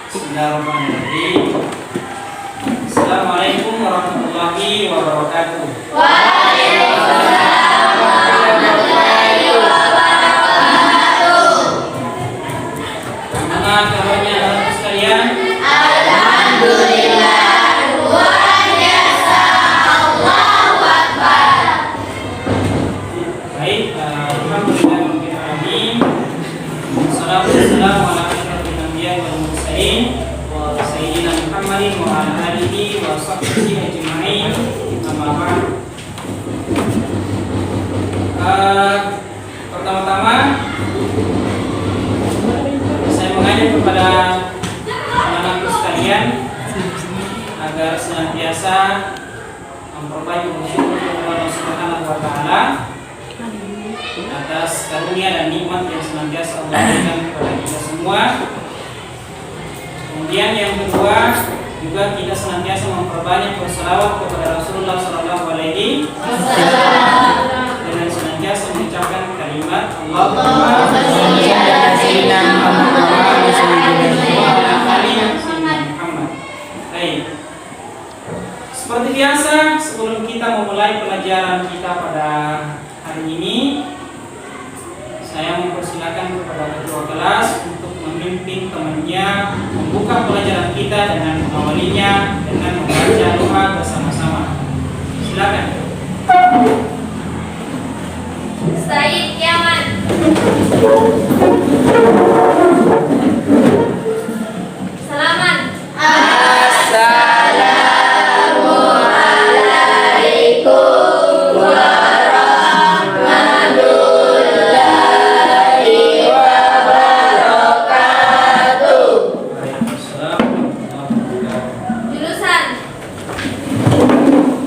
Bismillahirrahmanirrahim. Assalamualaikum warahmatullahi wabarakatuh. Waalaikumsalam warahmatullahi wabarakatuh. Bagaimana kabarnya anak sekalian? Alhamdulillah, luar biasa. Allahu Akbar. Baik, alhamdulillahirrahmanirrahim. Assalamualaikum warahmatullahi wabarakatuh. Sayyidina Muhammadin wa ala alihi wa sahbihi ajma'in. Amma ba'd. Pertama-tama saya mengajak kepada anak-anakku sekalian agar senantiasa memperbaiki bersyukur kepada Allah Subhanahu wa taala atas karunia dan nikmat yang senantiasa Allah berikan kepada kita semua. Kemudian yang kedua, juga kita senantiasa memperbanyak berselawat kepada Rasulullah SAW dengan senantiasa mengucapkan kalimat Allahumma shalli ala sayyidina Muhammad wa ala sayyidina Muhammad. Baik. Seperti biasa, sebelum kita memulai pelajaran kita pada hari ini, saya mempersilakan kepada ketua kelas untuk memimpin temannya membuka pelajaran kita dengan mengawalinya dengan membaca doa bersama-sama. Silakan. Said Yaman. Salaman. Assalamualaikum warahmatullahi wabarakatuh. Jurusan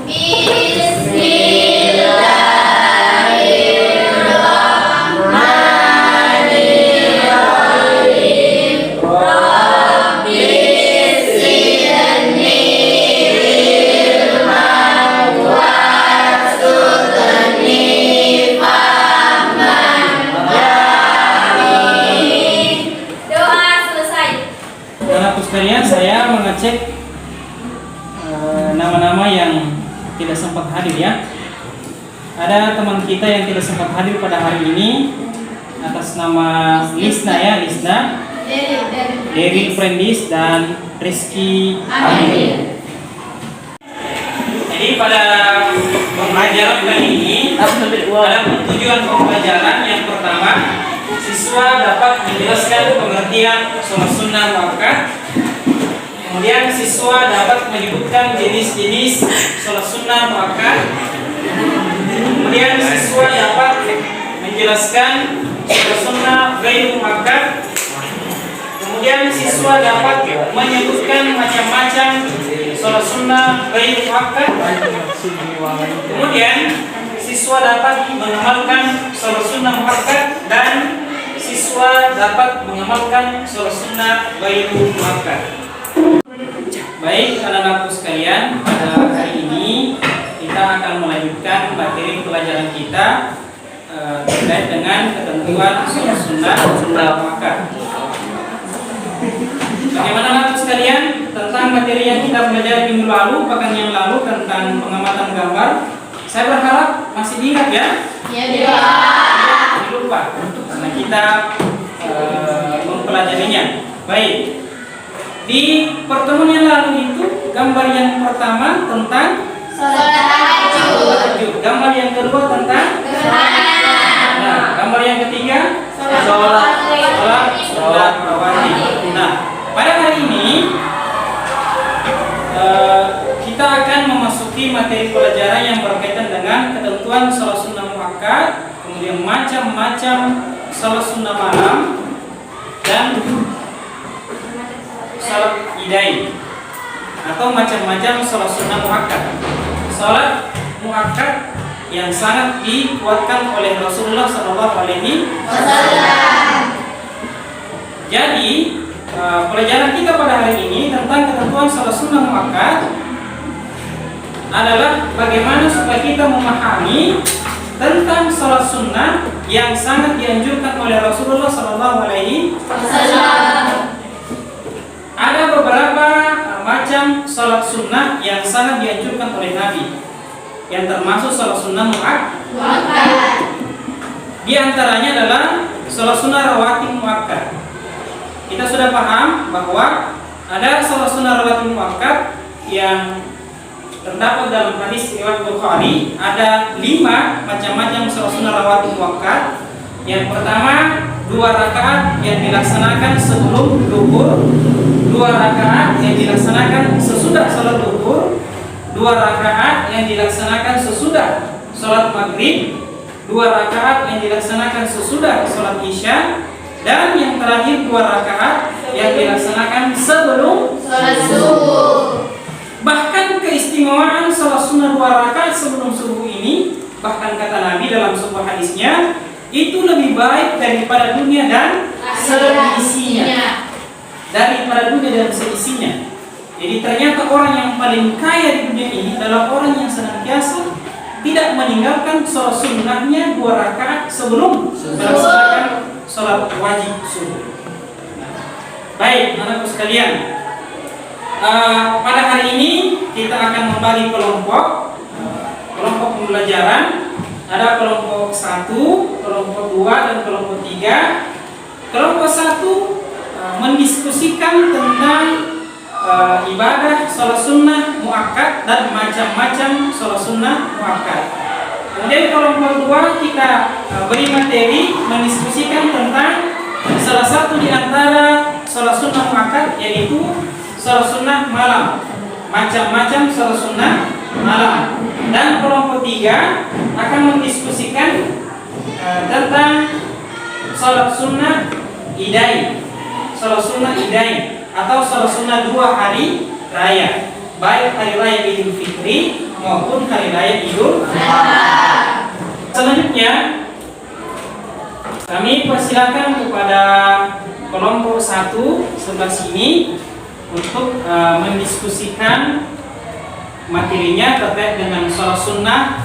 Bismillahirrahmanirrahim. Rabbi zidni ilman warzuqni fahman. Amin. Doa selesai. Anak sekalian, saya mengecek nama-nama yang tidak sempat hadir ya. Ada teman kita yang tidak sempat hadir pada hari ini atas nama Lisna ya, Lisna, Dewi Prendis dan Rizky Amin. Jadi pada pembelajaran kali ini ada tujuan pembelajaran. Yang pertama, siswa dapat menjelaskan pengertian sholat sunnah muakkad. Kemudian siswa dapat menyebutkan jenis-jenis sholat sunnah muakkad. Kemudian siswa dapat menjelaskan sholat sunnah ghairu muakkad. Kemudian siswa dapat menyebutkan macam-macam sholat sunnah ghairu muakkad. Kemudian siswa dapat mengamalkan sholat sunnah muakkad dan siswa dapat mengamalkan sholat sunnah ghairu muakkad. Baik, anak-anakku sekalian, pada hari ini kita akan melanjutkan materi pelajaran kita terkait dengan ketentuan sholat sunnah muakkad. Bagaimana anak-anakku sekalian tentang materi yang kita pelajari minggu lalu, pekan yang lalu tentang pengamatan gambar? Saya berharap masih diingat ya? Ya. Jangan lupa karena kita mempelajarinya. Baik. Di pertemuan yang lalu itu gambar yang pertama tentang Salat tahajud. gambar yang kedua tentang Gerhana. nah, gambar yang ketiga Sholat rawatib. Nah, pada hari ini kita akan memasuki materi pelajaran yang berkaitan dengan ketentuan sholat sunnah muakkad, kemudian macam-macam sholat sunnah malam dan sholat idai atau macam-macam sholat sunnah muakkad. Sholat muakkad yang sangat dikuatkan oleh Rasulullah SAW. Jadi pelajaran kita pada hari ini tentang ketentuan sholat sunnah muakkad adalah bagaimana supaya kita memahami tentang sholat sunnah yang sangat dianjurkan oleh Rasulullah SAW. Ada sunnah yang sangat dianjurkan oleh Nabi, yang termasuk sholat sunnah muakkad. Di antaranya adalah sholat sunnah rawatib muakkad. Kita sudah paham bahwa ada sholat sunnah rawatib muakkad yang terdapat dalam hadis riwayat Bukhari. Ada 5 macam-macam sholat sunnah rawatib muakkad. Yang pertama, 2 rakaat yang dilaksanakan sebelum duhur, 2 rakaat yang dilaksanakan sesudah sholat duhur, 2 rakaat yang dilaksanakan sesudah sholat maghrib, 2 rakaat yang dilaksanakan sesudah sholat isya, dan yang terakhir 2 rakaat yang dilaksanakan sebelum Sholat subuh. Bahkan keistimewaan sholat sunnah 2 rakaat sebelum subuh ini, bahkan kata Nabi dalam sebuah hadisnya, itu lebih baik daripada dunia dan seisinya. Daripada dunia dan seisinya. Jadi ternyata orang yang paling kaya di dunia ini adalah orang yang senantiasa tidak meninggalkan sholat sunnahnya 2 rakaat sebelum melaksanakan sholat wajib subuh. Baik, anakku sekalian, pada hari ini kita akan membagi kelompok pembelajaran. Ada kelompok 1, kelompok 2, dan kelompok 3. Kelompok 1 mendiskusikan tentang ibadah sholat sunnah muakkad dan macam-macam sholat sunnah muakkad. Kemudian kelompok 2 kita beri materi mendiskusikan tentang salah satu di antara sholat sunnah muakkad, yaitu sholat sunnah malam, macam-macam sholat sunnah malam. Dan kelompok 3 akan mendiskusikan tentang sholat sunnah idai, atau sholat sunnah 2 hari raya, baik hari raya Idul Fitri maupun hari raya Idul Adha. Selanjutnya kami persilakan kepada kelompok 1 sebelah sini untuk mendiskusikan materinya terkait dengan sholat sunnah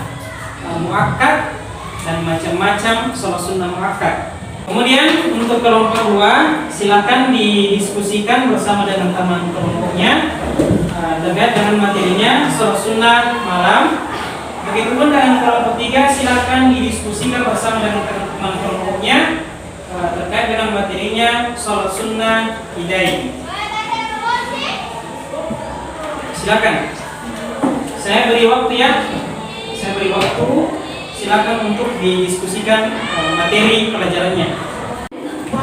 muakkad dan macam-macam sholat sunnah muakkad. Kemudian untuk kelompok 2 silakan didiskusikan bersama dengan teman kelompoknya terkait dengan materinya sholat sunnah malam. Begitupun dengan kelompok 3 silakan didiskusikan bersama dengan teman kelompoknya terkait dengan materinya sholat sunnah idai. Silakan. Saya beri waktu ya. Silakan untuk didiskusikan materi pelajarannya.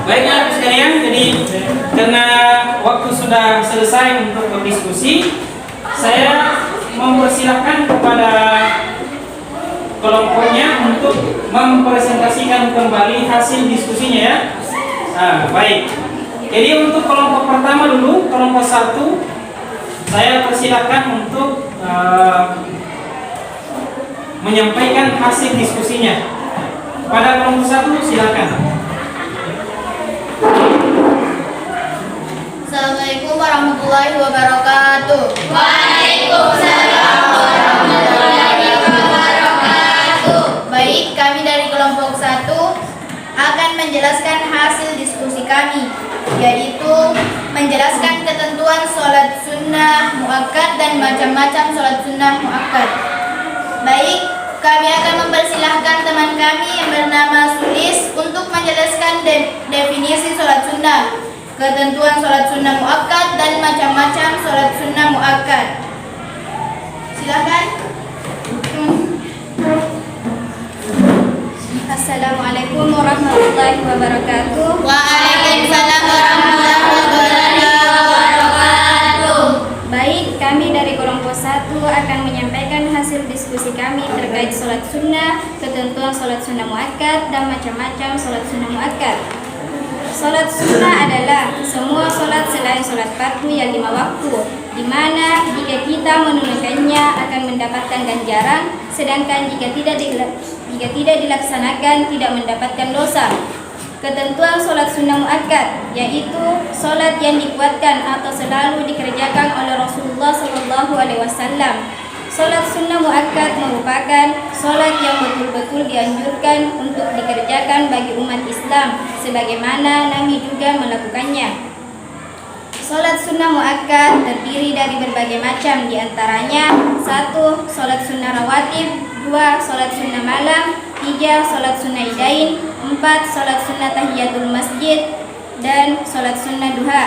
Baiklah sekalian, jadi karena waktu sudah selesai untuk berdiskusi, saya mempersilahkan kepada kelompoknya untuk mempresentasikan kembali hasil diskusinya ya. Baik. Jadi untuk kelompok pertama dulu, kelompok 1, saya persilakan untuk menyampaikan hasil diskusinya. Pada kelompok 1 silakan. Assalamualaikum warahmatullahi wabarakatuh. Waalaikumsalam warahmatullahi wabarakatuh. Baik, kami dari kelompok 1 akan menjelaskan hasil diskusi kami, yaitu menjelaskan ketentuan sholat sunnah muakkad dan macam-macam sholat sunnah muakkad. Baik, kami akan mempersilahkan teman kami yang bernama Sulis untuk menjelaskan definisi sholat sunnah, ketentuan sholat sunnah muakkad dan macam-macam sholat sunnah muakkad. Silakan. Assalamualaikum warahmatullahi wabarakatuh. Waalaikumsalam warahmatullahi wabarakatuh. Baik, kami dari kelompok 1 akan menyampaikan hasil diskusi kami terkait sholat sunnah, ketentuan sholat sunnah muakkad, dan macam-macam sholat sunnah muakkad. Sholat sunnah adalah semua sholat selain sholat fardu yang 5 waktu, di mana jika kita menunaikannya akan mendapatkan ganjaran, sedangkan jika tidak dilaksanakan tidak mendapatkan dosa. Ketentuan sholat sunnah muakkad yaitu sholat yang dikuatkan atau selalu dikerjakan oleh Rasulullah SAW. Sholat sunnah muakkad merupakan sholat yang betul-betul dianjurkan untuk dikerjakan bagi umat Islam, sebagaimana Nabi juga melakukannya. Sholat sunnah muakkad terdiri dari berbagai macam, diantaranya 1. Sholat sunnah rawatib, 2. Sholat sunnah malam, 3. Sholat sunnah idain, 4. Sholat sunnah tahiyatul masjid, dan sholat sunnah duha.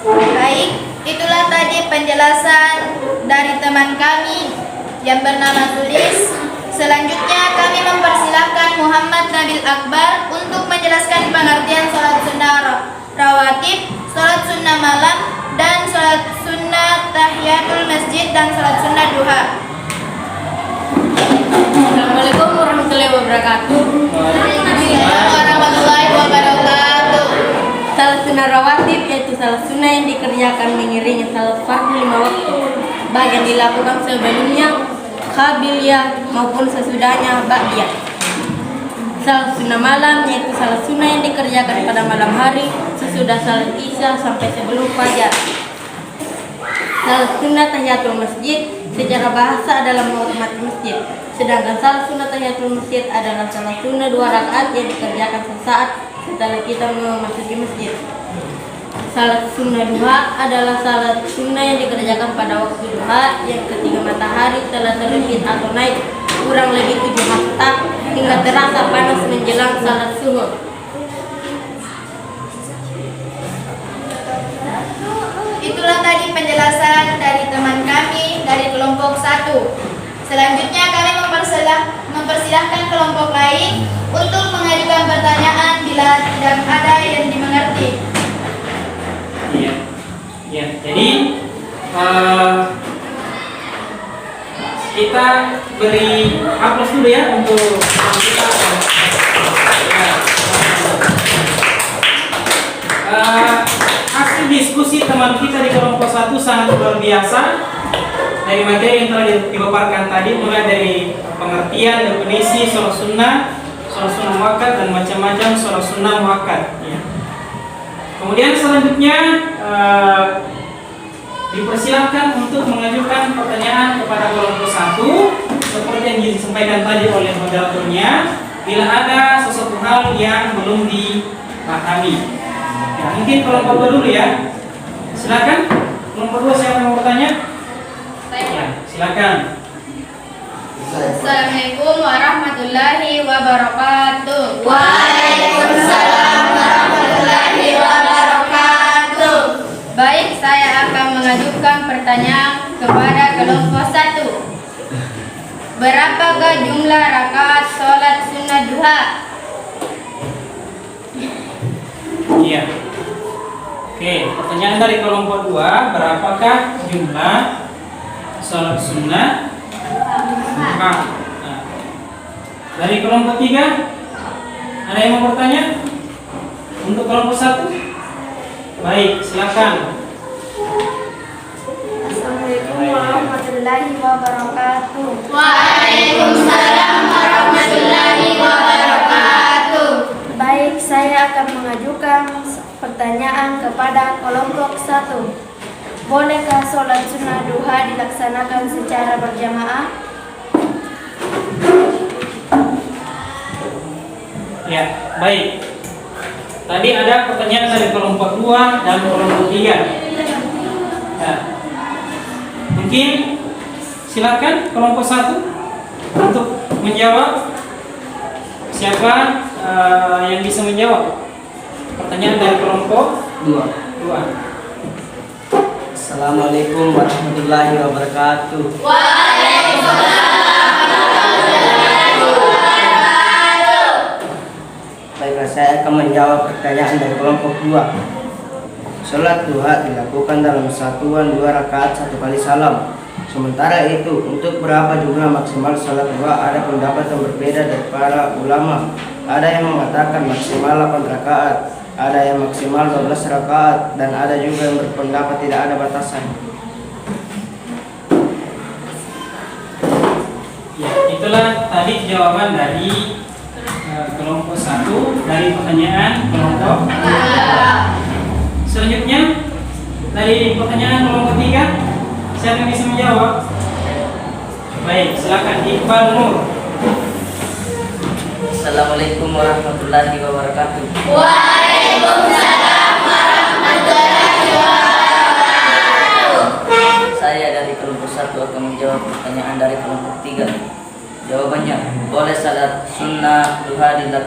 Baik, itulah tadi penjelasan dari teman kami yang bernama Tulis. Selanjutnya kami mempersilahkan Muhammad Nabil Akbar untuk menjelaskan pengertian sholat sunnah rawatib, sholat sunnah malam, dan sholat sunnah tahiyatul masjid, dan sholat sunnah duha. Assalamualaikum warahmatullahi wabarakatuh. Waalaikumsalam warahmatullahi wabarakatuh. Salat sunnah rawatib yaitu salat sunnah yang dikerjakan mengiringi salat fardu 5 waktu, baik yang dilakukan sebelumnya, qabiliyah maupun sesudahnya, ba'diyah. Salat sunnah malam yaitu salat sunnah yang dikerjakan pada malam hari sesudah salat isya sampai sebelum fajar. Salat sunnah tahiyatul masjid secara bahasa adalah menghormati masjid. Sedangkan salat sunnah tahiyatul masjid adalah salat sunnah 2 rakaat yang dikerjakan sesaat setelah kita memasuki masjid. Salat sunnah duha adalah salat sunnah yang dikerjakan pada waktu duha yang ketika matahari telah terbit atau naik kurang lebih 7 hasta hingga terasa panas menjelang salat zuhur. Itulah tadi penjelasan dari teman kami dari kelompok 1. Selanjutnya kami mempersilahkan kelompok lain untuk mengajukan pertanyaan bila tidak ada yang dimengerti. Iya. Ya, jadi kita beri aplaus dulu ya untuk kita. Hasil diskusi teman kita di kelompok 1 sangat luar biasa. Dari materi yang telah dipaparkan tadi, mulai dari pengertian, definisi sholat sunnah muakkad, dan macam-macam sholat sunnah muakkad. Ya. Kemudian selanjutnya dipersilakan untuk mengajukan pertanyaan kepada kelompok 1 seperti yang disampaikan tadi oleh moderatornya. Bila ada sesuatu hal yang belum dipahami, ya, mungkin kelompok 2 dulu ya. Silakan kelompok 2, siapa yang mau bertanya? Ya, silakan. Assalamualaikum warahmatullahi wabarakatuh. Waalaikumsalam warahmatullahi wabarakatuh. Baik, saya akan mengajukan pertanyaan kepada kelompok 1. Berapakah jumlah rakaat sholat sunnah duha? Iya. Oke, pertanyaan dari kelompok 2, berapakah jumlah sholat sunnah duha? Nah, dari kelompok 3 ada yang mau bertanya? Untuk kelompok 1? Baik, silakan. Assalamualaikum warahmatullahi wabarakatuh. Waalaikumsalam warahmatullahi wabarakatuh. Baik, saya akan mengajukan pertanyaan kepada kelompok 1. Bolehkah sholat sunnah duha dilaksanakan secara berjamaah? Ya, baik. Tadi ada pertanyaan dari kelompok 2 dan kelompok 3. Ya. Mungkin silakan kelompok 1 untuk menjawab. Siapa yang bisa menjawab pertanyaan dari kelompok 2? Assalamualaikum warahmatullahi wabarakatuh. Baiklah, saya akan menjawab pertanyaan dari kelompok 2. Sholat duha dilakukan dalam satuan 2 rakaat 1 kali salam. Sementara itu, untuk berapa jumlah maksimal sholat duha ada pendapat yang berbeda dari para ulama. Ada yang mengatakan maksimal 8 rakaat, ada yang maksimal 12 rakaat, dan ada juga yang berpendapat tidak ada batasan. Ya, itulah tadi jawaban dari kelompok 1 dari pertanyaan kelompok 2. Selanjutnya dari pertanyaan kelompok 3, siapa yang bisa menjawab? Baik, silakan Iqbal Nur. Assalamualaikum warahmatullahi wabarakatuh. Waalaikumsalam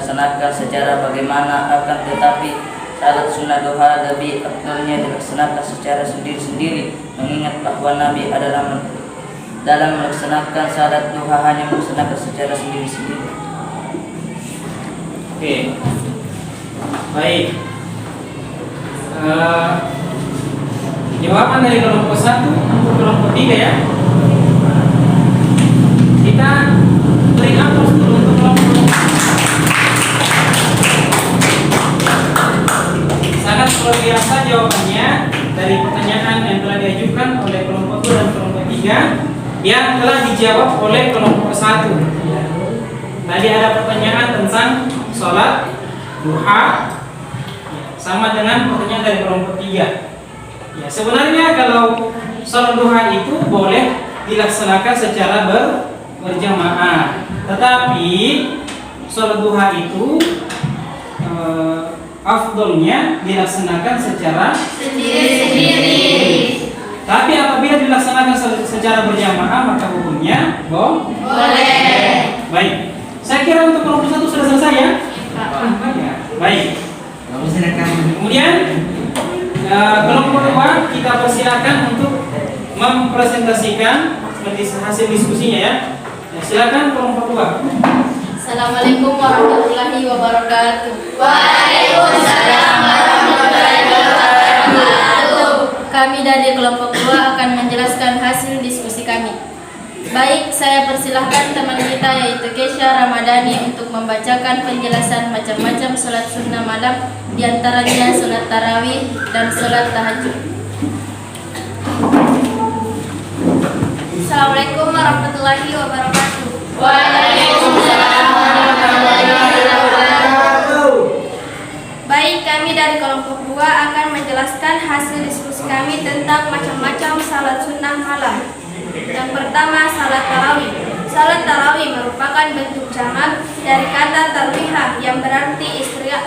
dilaksanakan secara bagaimana, akan tetapi salat sunnah duha lebih afdalnya dilaksanakan secara sendiri-sendiri, mengingat bahwa Nabi adalah dalam melaksanakan salat duha hanya melaksanakan secara sendiri-sendiri. Oke. Baik. Jawaban dari kelompok 1 untuk kelompok 3 ya. Kita beri aplaus dulu untuk kelompok. Sangat luar biasa jawabannya dari pertanyaan yang telah diajukan oleh kelompok 2 dan kelompok 3 yang telah dijawab oleh kelompok 1. Tadi ada pertanyaan tentang sholat duha sama dengan pertanyaan dari kelompok 3. Ya, sebenarnya kalau sholat duha itu boleh dilaksanakan secara berjamaah, tetapi sholat duha itu afdolnya dilaksanakan secara Sendiri-sendiri. Tapi apabila dilaksanakan secara berjamaah maka hukumnya boleh. Baik, saya kira untuk kelompok 1 sudah selesai ya. Baik. Kemudian kelompok 2 kita persilakan untuk mempresentasikan seperti hasil diskusinya ya. Silakan kelompok 2. Assalamualaikum warahmatullahi wabarakatuh. Waalaikumsalam warahmatullahi wabarakatuh. Kami dari kelompok 2 akan menjelaskan hasil diskusi kami. Baik, saya persilahkan teman kita yaitu Kesha Ramadhani untuk membacakan penjelasan macam-macam sholat sunnah malam, diantaranya sholat tarawih dan sholat tahajud. Assalamualaikum warahmatullahi wabarakatuh. Waalaikumsalam warahmatullahi wabarakatuh. Baik, kami dari kelompok 2 akan menjelaskan hasil diskusi kami tentang macam-macam salat sunnah malam. Yang pertama, salat tarawih. Salat tarawih merupakan bentuk jamak dari kata tarwihah yang berarti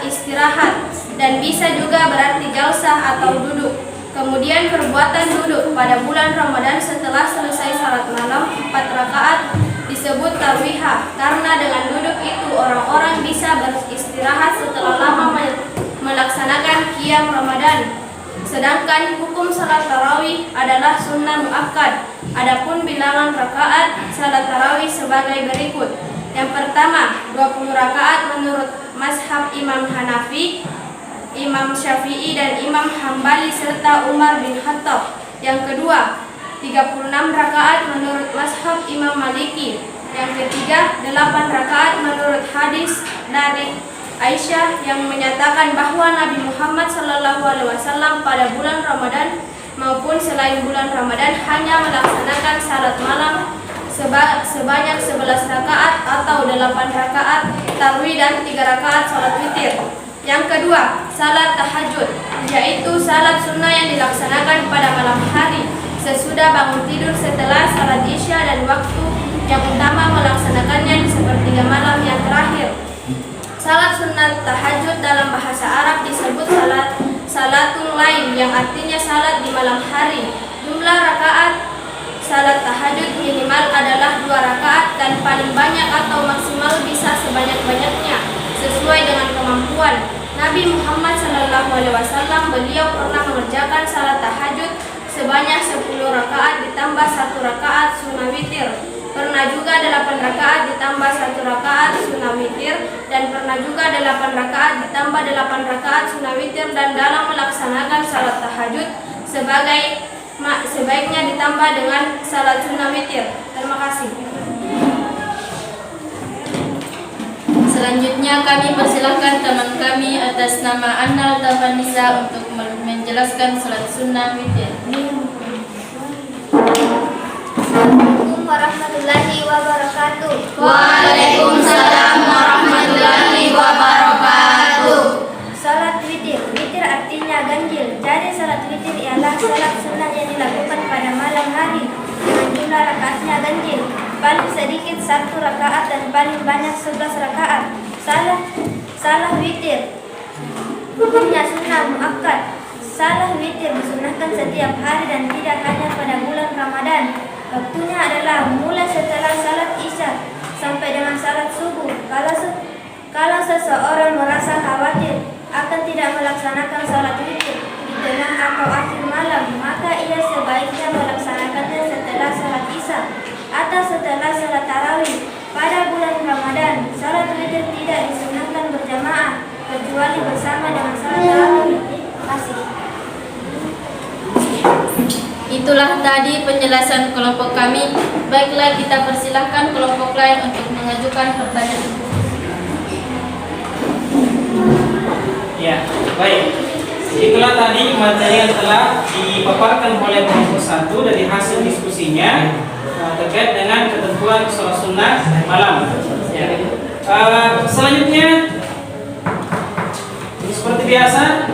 istirahat dan bisa juga berarti jalsah atau duduk. Kemudian perbuatan duduk pada bulan Ramadan setelah selesai salat malam 4 rakaat disebut tarwihah, karena dengan duduk itu orang-orang bisa beristirahat setelah lama melaksanakan qiyam Ramadan. Sedangkan hukum salat tarawih adalah sunnah muakkad. Adapun bilangan rakaat salat tarawih sebagai berikut. Yang pertama, 20 rakaat menurut mazhab Imam Hanafi, Imam Syafi'i dan Imam Hambali serta Umar bin Khattab. Yang kedua, 36 rakaat menurut mazhab Imam Maliki. Yang ketiga, 8 rakaat menurut hadis dari Aisyah yang menyatakan bahwa Nabi Muhammad SAW pada bulan Ramadan maupun selain bulan Ramadan hanya melaksanakan salat malam sebanyak 11 rakaat atau 8 rakaat tarawih dan 3 rakaat salat witir. Yang kedua, salat tahajud, yaitu salat sunnah yang dilaksanakan pada malam hari sesudah bangun tidur setelah salat isya dan waktu yang utama melaksanakannya di sepertiga malam yang terakhir. Salat sunnah tahajud dalam bahasa Arab disebut salatul lail yang artinya salat di malam hari. Jumlah rakaat salat tahajud minimal adalah 2 rakaat dan paling banyak atau maksimal bisa sebanyak-banyaknya sesuai dengan kemampuan. Nabi Muhammad SAW beliau pernah mengerjakan salat tahajud sebanyak 10 rakaat ditambah 1 rakaat sunnah witir. Pernah juga 8 rakaat ditambah 1 rakaat sunnah witir, dan pernah juga 8 rakaat ditambah 8 rakaat sunnah witir, dan dalam melaksanakan salat tahajud sebaiknya ditambah dengan salat sunnah witir. Terima kasih. Selanjutnya kami persilahkan teman kami atas nama Annal Tafanisa untuk menjelaskan salat sunnah witir. Assalamualaikum warahmatullahi wabarakatuh. Waalaikumsalam warahmatullahi wabarakatuh. Salat witir. Witir artinya ganjil. Jadi salat witir ialah salat sunnah yang dilakukan pada malam hari dengan jumlah rakaatnya ganjil. Paling sedikit 1 rakaat dan paling banyak 11 rakaat. Salah witir. Hukumnya sunnah muakkad. Salah witir disunahkan setiap hari dan tidak hanya pada bulan Ramadan. Waktunya adalah mulai setelah salat isya sampai dengan salat subuh. Kalau seseorang merasa khawatir akan tidak melaksanakan sholat witir di tengah atau akhir malam, maka ia sebaiknya melaksanakannya setelah sholat isya atau setelah sholat tarawih. Pada bulan Ramadan, sholat witir tidak disunahkan berjamaah kecuali bersama dengan sholat tarawih. Terima kasih. Itulah tadi penjelasan kelompok kami. Baiklah, kita persilahkan kelompok lain untuk mengajukan pertanyaan. Ya, baik. Itulah tadi materi yang telah dipaparkan oleh kelompok 1 dari hasil diskusinya terkait dengan ketentuan sholat sunnah malam. Ya. Selanjutnya, seperti biasa,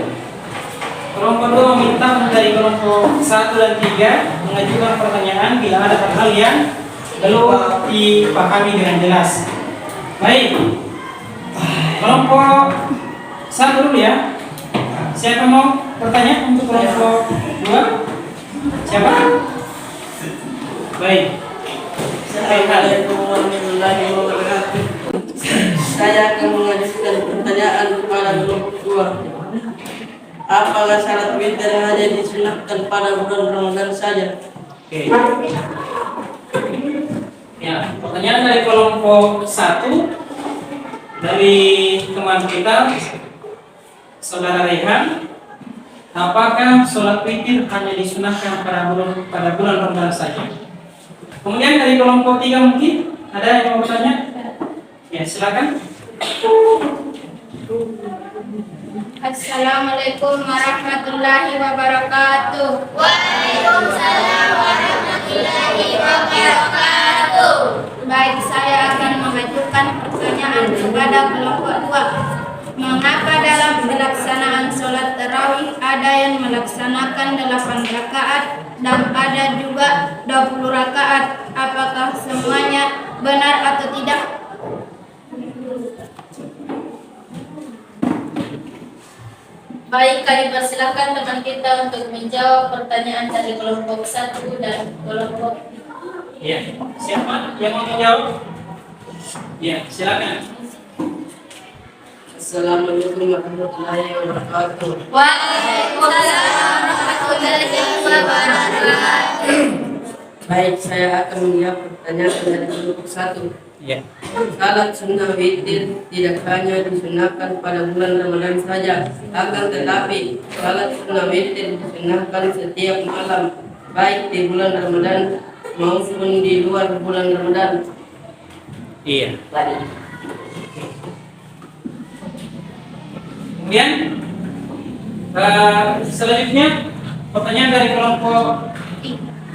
kelompok 2 meminta dari kelompok 1 dan 3 mengajukan pertanyaan bila ada hal yang belum dipahami dengan jelas. Baik, kelompok 1 dulu ya. Siapa mau bertanya untuk kelompok 2? Siapa? Baik. Assalamualaikum warahmatullahi wabarakatuh. Saya akan mengajukan pertanyaan kepada kelompok 2. Apakah salat witir hanya disunahkan pada bulan Ramadan saja? Oke. Ya, pertanyaan dari kelompok 1 dari teman kita Saudara Rehan, apakah sholat witir hanya disunahkan pada bulan Ramadan saja? Kemudian dari kelompok 3 mungkin ada yang mau bertanya? Ya, silakan. Assalamualaikum warahmatullahi wabarakatuh. Waalaikumsalam warahmatullahi wabarakatuh. Baik, saya akan mengajukan pertanyaan kepada kelompok 2. Mengapa dalam pelaksanaan sholat tarawih ada yang melaksanakan 8 rakaat dan ada juga 20 rakaat? Apakah semuanya benar atau tidak? Baik, kami persilahkan teman kita untuk menjawab pertanyaan dari kelompok 1 dan kelompok. Ya, siapa yang mau menjawab? Ya, silakan. Assalamualaikum warahmatullahi wabarakatuh. Waalaikumsalam warahmatullahi wabarakatuh. Baik, saya akan menjawab pertanyaan dari kelompok 1. Ya. Salat sunnah witir tidak hanya disunahkan pada bulan Ramadan saja, akan tetapi salat sunnah witir disunahkan setiap malam, baik di bulan Ramadan maupun di luar bulan Ramadan. Iya. Kemudian selanjutnya pertanyaan dari kelompok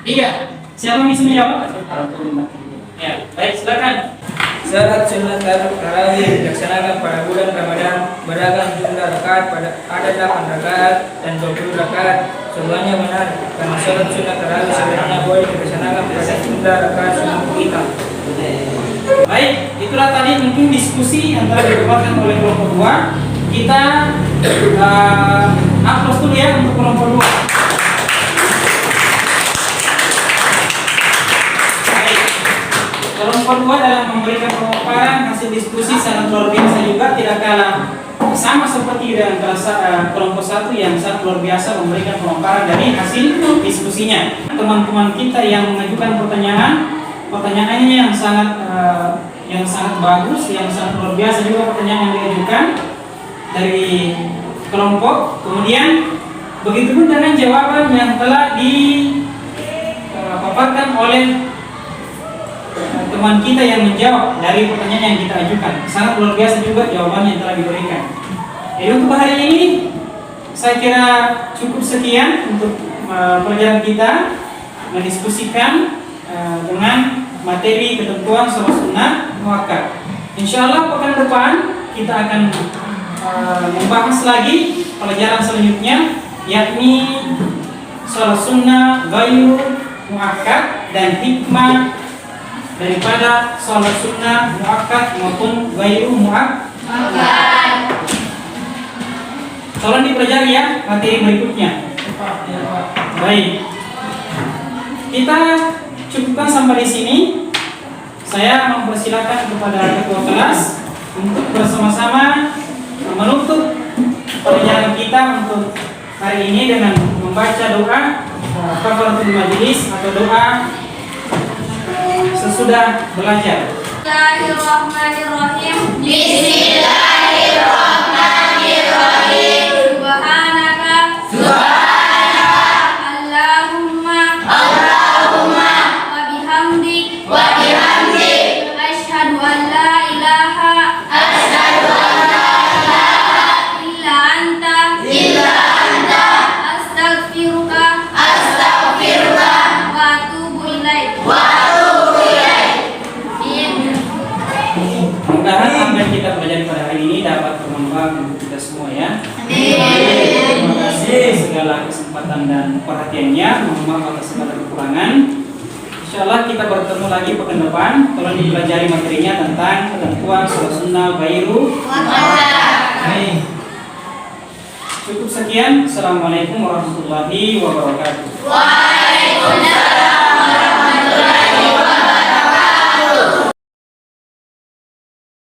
3. Siapa yang bisa menjawab? Ya, baik, silakan. Salat sunnah tarawih dilaksanakan pada bulan Ramadan, beragam jumlah rakaat, ada 8 rakaat dan 20 rakaat. Semuanya benar karena salat sunnah tarawih sebenarnya boleh dilaksanakan pada jumlah rakaat sunnah kita. Baik, itulah tadi mungkin diskusi antara dilakukan oleh kelompok 2. Kita aplaus dulu ya untuk kelompok 2. Kelompok 2 dalam memberikan pemaparan hasil diskusi sangat luar biasa juga, tidak kalah sama seperti dengan kelompok 1 yang sangat luar biasa memberikan pemaparan dari hasil diskusinya. Teman-teman kita yang mengajukan pertanyaannya yang sangat bagus, yang sangat luar biasa juga pertanyaan yang diajukan dari kelompok. Kemudian begitu pun dengan jawaban yang telah dipaparkan oleh teman kita yang menjawab dari pertanyaan yang kita ajukan. Sangat luar biasa juga jawabannya yang telah diberikan. Jadi untuk hari ini saya kira cukup sekian untuk pelajaran kita mendiskusikan dengan materi ketentuan sholat sunnah muakkad. Insyaallah pekan depan kita akan membahas lagi pelajaran selanjutnya, yakni sholat sunnah ghairu muakkad dan hikmah daripada sholat sunnah muakkad maupun ghairu muakkad. Tolong dipelajari ya materi berikutnya. Baik, kita cukupkan sampai di sini. Saya mempersilakan kepada ketua kelas untuk bersama-sama menutup perjalanan kita untuk hari ini dengan membaca doa kafaratul majelis atau doa sesudah belajar. Bismillahirrahmanirrahim. Bismillahirrahmanirrahim. Subhanaka. Allahumma. Wa bihamdik. Asyhadu an la ilaha. Illa anta. Astaghfiruka. Wa atubu ilaik. Mudah-mudahan apa yang kita pelajari pada hari ini dapat bermanfaat untuk kita semua ya. Terima kasih segala kesempatan dan perhatiannya. Mohon maaf atas segala kekurangan. Insyaallah kita bertemu lagi pekan depan. Tolong dipelajari materinya tentang ketentuan sholat sunnah ghairu wakaf. Cukup sekian. Assalamualaikum warahmatullahi wabarakatuh.